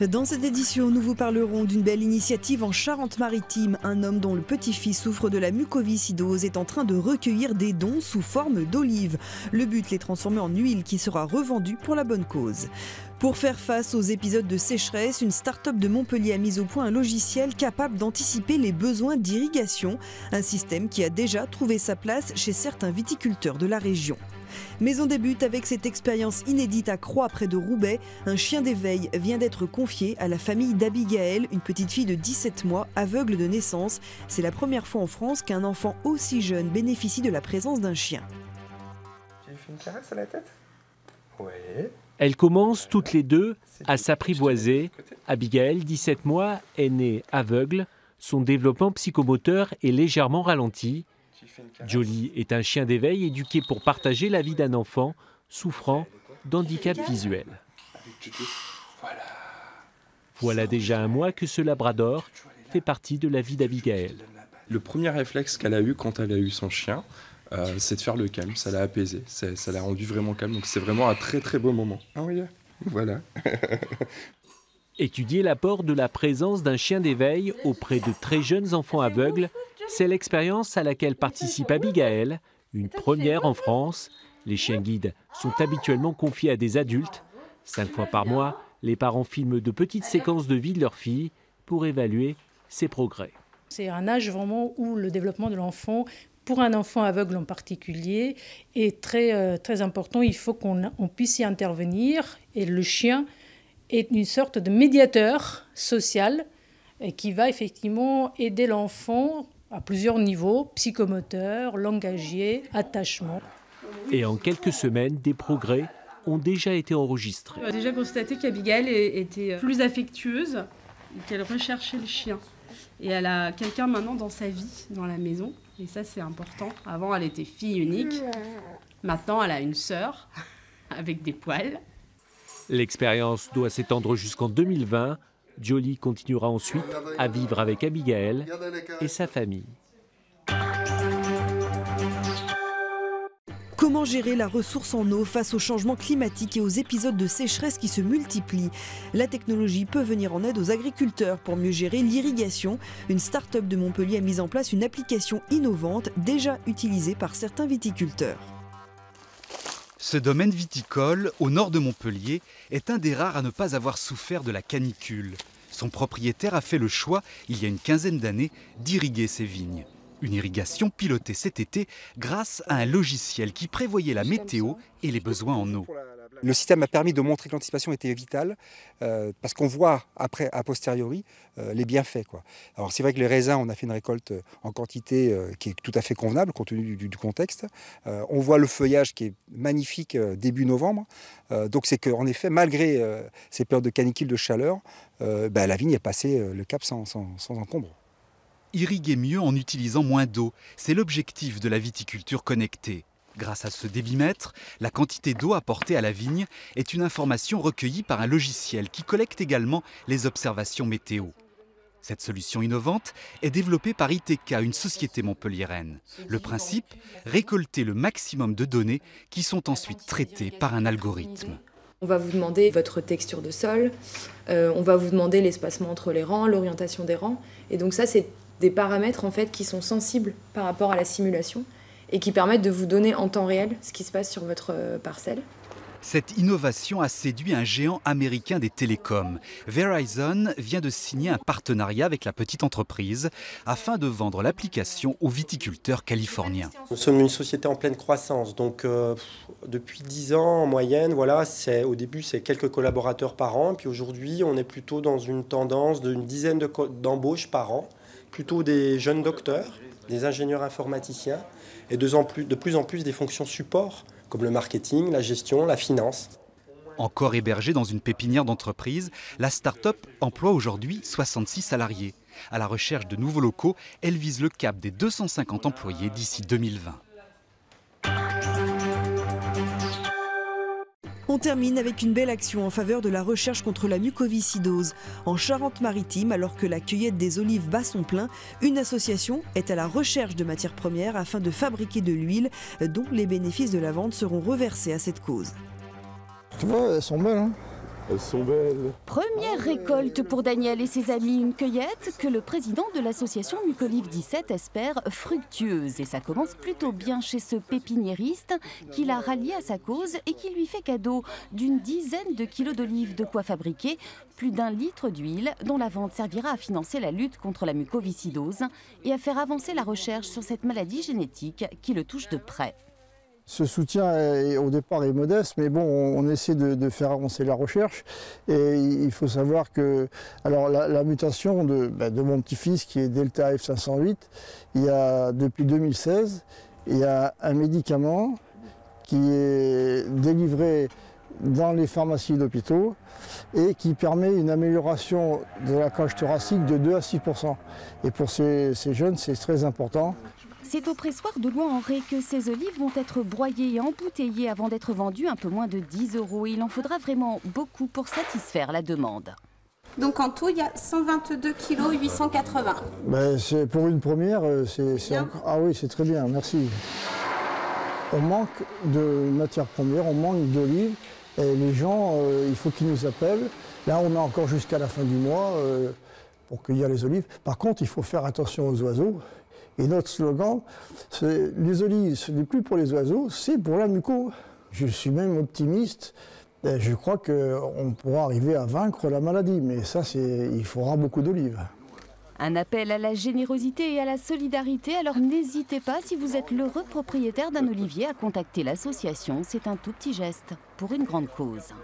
Dans cette édition, nous vous parlerons d'une belle initiative en Charente-Maritime. Un homme dont le petit-fils souffre de la mucoviscidose est en train de recueillir des dons sous forme d'olives. Le but, les transformer en huile qui sera revendue pour la bonne cause. Pour faire face aux épisodes de sécheresse, une start-up de Montpellier a mis au point un logiciel capable d'anticiper les besoins d'irrigation. Un système qui a déjà trouvé sa place chez certains viticulteurs de la région. Mais on débute avec cette expérience inédite à Croix, près de Roubaix. Un chien d'éveil vient d'être confié à la famille d'Abigaël, une petite fille de 17 mois, aveugle de naissance. C'est la première fois en France qu'un enfant aussi jeune bénéficie de la présence d'un chien. Tu lui fais une caresse à la tête ? Oui. Elles commencent toutes les deux à s'apprivoiser. Abigaël, 17 mois, est née aveugle. Son développement psychomoteur est légèrement ralenti. Jolie est un chien d'éveil éduqué pour partager la vie d'un enfant souffrant d'handicap visuel. Voilà déjà un mois que ce labrador fait partie de la vie d'Abigaël. Le premier réflexe qu'elle a eu quand elle a eu son chien, c'est de faire le calme, ça l'a apaisé, ça l'a rendu vraiment calme, donc c'est vraiment un très très beau moment. Ah oui, voilà. Étudier l'apport de la présence d'un chien d'éveil auprès de très jeunes enfants aveugles, c'est l'expérience à laquelle participe Abigaël, une première en France. Les chiens guides sont habituellement confiés à des adultes. 5 fois par mois, les parents filment de petites séquences de vie de leur fille pour évaluer ses progrès. C'est un âge vraiment où le développement de l'enfant, pour un enfant aveugle en particulier, est très important. Il faut qu'on puisse y intervenir et le chien est une sorte de médiateur social qui va effectivement aider l'enfant à plusieurs niveaux, psychomoteur, langagier, attachement. Et en quelques semaines, des progrès ont déjà été enregistrés. On a déjà constaté qu'Abigaël était plus affectueuse, qu'elle recherchait le chien. Et elle a quelqu'un maintenant dans sa vie, dans la maison. Et ça, c'est important. Avant, elle était fille unique. Maintenant, elle a une sœur avec des poils. L'expérience doit s'étendre jusqu'en 2020. Jolie continuera ensuite à vivre avec Abigaël et sa famille. Comment gérer la ressource en eau face au changement climatique et aux épisodes de sécheresse qui se multiplient? La technologie peut venir en aide aux agriculteurs pour mieux gérer l'irrigation. Une start-up de Montpellier a mis en place une application innovante déjà utilisée par certains viticulteurs. Ce domaine viticole, au nord de Montpellier, est un des rares à ne pas avoir souffert de la canicule. Son propriétaire a fait le choix, il y a une quinzaine d'années, d'irriguer ses vignes. Une irrigation pilotée cet été grâce à un logiciel qui prévoyait la météo et les besoins en eau. Le système a permis de montrer que l'anticipation était vitale parce qu'on voit après, a posteriori, les bienfaits, quoi. Alors c'est vrai que les raisins, on a fait une récolte en quantité qui est tout à fait convenable compte tenu du contexte. On voit le feuillage qui est magnifique début novembre. Donc c'est qu'en effet, malgré ces périodes de canicule, de chaleur, la vigne a passé le cap sans encombre. Irriguer mieux en utilisant moins d'eau, c'est l'objectif de la viticulture connectée. Grâce à ce débitmètre, la quantité d'eau apportée à la vigne est une information recueillie par un logiciel qui collecte également les observations météo. Cette solution innovante est développée par ITK, une société montpelliéraine. Le principe, récolter le maximum de données qui sont ensuite traitées par un algorithme. On va vous demander votre texture de sol, on va vous demander l'espacement entre les rangs, l'orientation des rangs. Et donc ça, c'est des paramètres en fait, qui sont sensibles par rapport à la simulation et qui permettent de vous donner en temps réel ce qui se passe sur votre parcelle. Cette innovation a séduit un géant américain des télécoms. Verizon vient de signer un partenariat avec la petite entreprise afin de vendre l'application aux viticulteurs californiens. Nous sommes une société en pleine croissance, donc depuis 10 ans en moyenne, voilà, au début c'est quelques collaborateurs par an, puis aujourd'hui on est plutôt dans une tendance d'une dizaine d'embauches par an, plutôt des jeunes docteurs, des ingénieurs informaticiens et de plus en plus des fonctions support, comme le marketing, la gestion, la finance. Encore hébergée dans une pépinière d'entreprise, la start-up emploie aujourd'hui 66 salariés. À la recherche de nouveaux locaux, elle vise le cap des 250 employés d'ici 2020. On termine avec une belle action en faveur de la recherche contre la mucoviscidose. En Charente-Maritime, alors que la cueillette des olives bat son plein, une association est à la recherche de matières premières afin de fabriquer de l'huile dont les bénéfices de la vente seront reversés à cette cause. Tu vois, elles sont belles, hein. Elles sont belles. Première récolte pour Daniel et ses amis, une cueillette que le président de l'association Mucolive 17 espère fructueuse. Et ça commence plutôt bien chez ce pépiniériste qui l'a rallié à sa cause et qui lui fait cadeau d'une dizaine de kilos d'olives, de quoi fabriquer plus d'1 litre d'huile dont la vente servira à financer la lutte contre la mucoviscidose et à faire avancer la recherche sur cette maladie génétique qui le touche de près. Ce soutien, au départ, est modeste, mais bon, on essaie de faire avancer la recherche. Et il faut savoir que alors, la mutation de mon petit-fils, qui est Delta F508, depuis 2016, il y a un médicament qui est délivré dans les pharmacies d'hôpitaux et qui permet une amélioration de la cage thoracique de 2 à 6%. Et pour ces jeunes, c'est très important. C'est au pressoir de Louan-en-Ré que ces olives vont être broyées et embouteillées avant d'être vendues un peu moins de 10 €. Il en faudra vraiment beaucoup pour satisfaire la demande. Donc en tout, il y a 122 kg 880. Pour une première, ah oui, c'est très bien, merci. On manque de matières premières, on manque d'olives. Et les gens, il faut qu'ils nous appellent. Là, on a encore jusqu'à la fin du mois pour cueillir les olives. Par contre, il faut faire attention aux oiseaux. Et notre slogan, les olives, ce n'est plus pour les oiseaux, c'est pour la muco. Je suis même optimiste. Et je crois qu'on pourra arriver à vaincre la maladie. Mais ça, il faudra beaucoup d'olives. Un appel à la générosité et à la solidarité. Alors n'hésitez pas, si vous êtes l'heureux propriétaire d'un olivier, à contacter l'association. C'est un tout petit geste pour une grande cause.